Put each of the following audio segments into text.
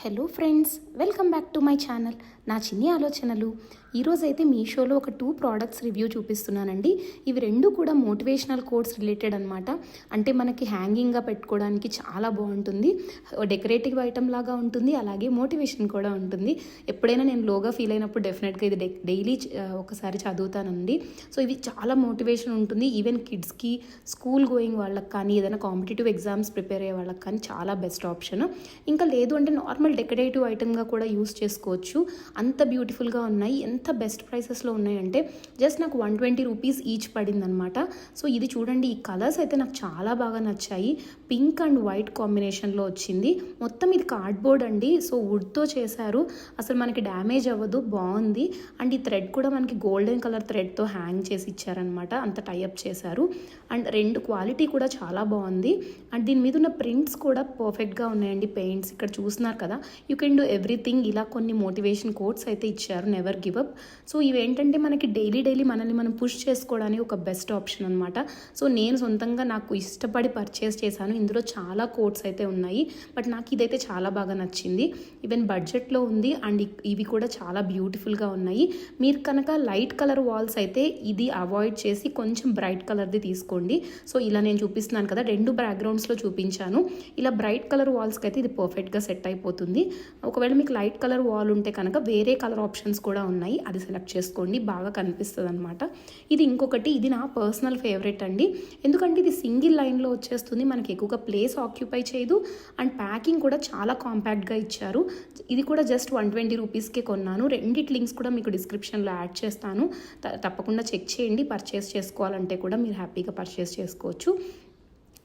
Hello friends, welcome back to my channel. నా చిన్ని ఆలోచనలు. ఈరోజైతే మీషోలో ఒక 2 ప్రోడక్ట్స్ రివ్యూ చూపిస్తున్నానండి. ఇవి రెండు కూడా మోటివేషనల్ కోట్స్ రిలేటెడ్ అనమాట. అంటే మనకి హ్యాంగింగ్గా పెట్టుకోవడానికి చాలా బాగుంటుంది. డెకరేటివ్ ఐటమ్ లాగా ఉంటుంది, అలాగే మోటివేషన్ కూడా ఉంటుంది. ఎప్పుడైనా నేను లోగా ఫీల్ అయినప్పుడు డెఫినెట్గా ఇది డైలీ ఒకసారి చదువుతానండి. సో ఇవి చాలా మోటివేషన్ ఉంటుంది. ఈవెన్ కిడ్స్కి, స్కూల్ గోయింగ్ వాళ్ళకి కానీ, ఏదైనా కాంపిటేటివ్ ఎగ్జామ్స్ ప్రిపేర్ అయ్యే వాళ్ళకి కానీ చాలా బెస్ట్ ఆప్షన్. ఇంకా లేదు అంటే నార్మల్ డెకరేటివ్ ఐటమ్గా కూడా యూస్ చేసుకోవచ్చు. అంత బ్యూటిఫుల్గా ఉన్నాయి. ఎంత బెస్ట్ ప్రైసెస్లో ఉన్నాయంటే జస్ట్ నాకు 120 రూపీస్ ఈచ్ పడిందనమాట. సో ఇది చూడండి, ఈ కలర్స్ అయితే నాకు చాలా బాగా నచ్చాయి. పింక్ అండ్ వైట్ కాంబినేషన్లో వచ్చింది. మొత్తం ఇది కార్డ్బోర్డ్ అండి. సో వుడ్తో చేశారు. అసలు మనకి డ్యామేజ్ అవ్వదు, బాగుంది. అండ్ ఈ థ్రెడ్ కూడా మనకి గోల్డెన్ కలర్ థ్రెడ్తో హ్యాంగ్ చేసి ఇచ్చారనమాట. అంత టైఅప్ చేశారు. అండ్ రెండు క్వాలిటీ కూడా చాలా బాగుంది. అండ్ దీని మీద ఉన్న ప్రింట్స్ కూడా పర్ఫెక్ట్గా ఉన్నాయండి. పెయింట్స్ ఇక్కడ చూస్తున్నారు కదా, యూ కెన్ డూ ఎవ్రీథింగ్. ఇలా కొన్ని మోటివేషన్ కోట్స్ అయితే ఇచ్చారు, నెవర్ గివ్ అప్. సో ఇవేంటంటే మనకి డైలీ మనల్ని మనం పుష్ చేసుకోవడానికి ఒక బెస్ట్ ఆప్షన్ అనమాట. సో నేను సొంతంగా నాకు ఇష్టపడి పర్చేస్ చేశాను. ఇందులో చాలా కోట్స్ అయితే ఉన్నాయి, బట్ నాకు ఇదైతే చాలా బాగా నచ్చింది. ఈవెన్ బడ్జెట్లో ఉంది. అండ్ ఇవి కూడా చాలా బ్యూటిఫుల్గా ఉన్నాయి. మీరు కనుక లైట్ కలర్ వాల్స్ అయితే ఇది అవాయిడ్ చేసి కొంచెం బ్రైట్ కలర్ది తీసుకోండి. సో ఇలా నేను చూపిస్తున్నాను కదా, 2 బ్యాక్గ్రౌండ్స్లో చూపించాను. ఇలా బ్రైట్ కలర్ వాల్స్కి అయితే ఇది పర్ఫెక్ట్గా సెట్ అయిపోతుంది. ఒకవేళ మీకు లైట్ కలర్ వాల్ ఉంటే కనుక వేరే కలర్ ఆప్షన్స్ కూడా ఉన్నాయి, అది సెలెక్ట్ చేసుకోండి, బాగా కనిపిస్తుంది అనమాట. ఇది ఇంకొకటి, ఇది నా పర్సనల్ ఫేవరెట్ అండి. ఎందుకంటే ఇది సింగిల్ లైన్లో వచ్చేస్తుంది, మనకి ఎక్కువగా ప్లేస్ ఆక్యుపై చేయదు. అండ్ ప్యాకింగ్ కూడా చాలా కాంపాక్ట్గా ఇచ్చారు. ఇది కూడా జస్ట్ 120 రూపీస్కే కొన్నాను. రెండిటి లింక్స్ కూడా మీకు డిస్క్రిప్షన్లో యాడ్ చేస్తాను, తప్పకుండా చెక్ చేయండి. పర్చేస్ చేసుకోవాలంటే కూడా మీరు హ్యాపీగా పర్చేస్ చేసుకోవచ్చు.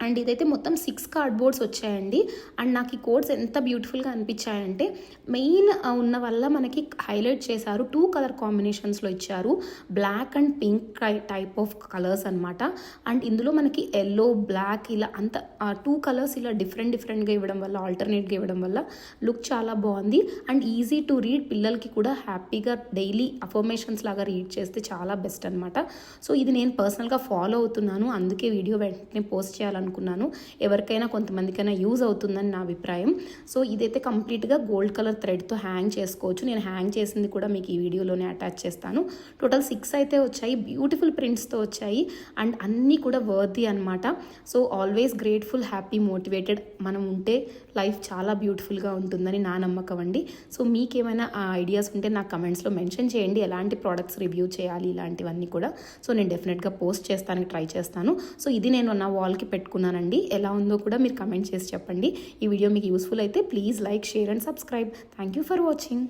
అండ్ ఇదైతే మొత్తం 6 కార్డ్బోర్డ్స్ వచ్చాయండి. అండ్ నాకు ఈ కోడ్స్ ఎంత బ్యూటిఫుల్గా అనిపించాయంటే, మెయిన్ ఉన్న వల్ల మనకి హైలైట్ చేశారు. 2 కలర్ కాంబినేషన్స్లో ఇచ్చారు, black and pink type of colours అనమాట. అండ్ ఇందులో మనకి ఎల్లో, బ్లాక్ ఇలా అంత 2 కలర్స్ ఇలా డిఫరెంట్గా ఇవ్వడం వల్ల, ఆల్టర్నేట్గా ఇవ్వడం వల్ల లుక్ చాలా బాగుంది. అండ్ ఈజీ టు రీడ్, పిల్లలకి కూడా హ్యాపీగా డైలీ అఫర్మేషన్స్ లాగా రీడ్ చేస్తే చాలా బెస్ట్ అనమాట. సో ఇది నేను పర్సనల్గా ఫాలో అవుతున్నాను, అందుకే వీడియో వెంటనే పోస్ట్ చేయాలనుకున్నాను. ఎవరికైనా కొంతమందికైనా యూజ్ అవుతుందని నా అభిప్రాయం. సో ఇదైతే కంప్లీట్గా గోల్డ్ కలర్ థ్రెడ్తో హ్యాంగ్ చేసుకోవచ్చు. నేను హ్యాంగ్ చేసింది కూడా మీకు ఈ వీడియోలోనే అటాచ్ చేస్తాను. టోటల్ 6 అయితే వచ్చాయి, బ్యూటిఫుల్ ప్రింట్స్తో వచ్చాయి. అండ్ అన్నీ కూడా వర్తీ అనమాట. So always grateful, happy, motivated మనం ఉంటే లైఫ్ చాలా బ్యూటిఫుల్గా ఉంటుందని నా నమ్మకం అండి. సో మీకేమైనా ఐడియాస్ ఉంటే నాకు కమెంట్స్లో మెన్షన్ చేయండి, ఎలాంటి ప్రోడక్ట్స్ రివ్యూ చేయాలి ఇలాంటివన్నీ కూడా. సో నేను డెఫినెట్గా పోస్ట్ చేస్తానికి ట్రై చేస్తాను. సో ఇది నేను నా వాల్కి పెట్టుకున్నానండి. ఎలా ఉందో కూడా మీరు కమెంట్ చేసి చెప్పండి. ఈ వీడియో మీకు యూస్ఫుల్ అయితే please like, share and subscribe. Thank you for watching.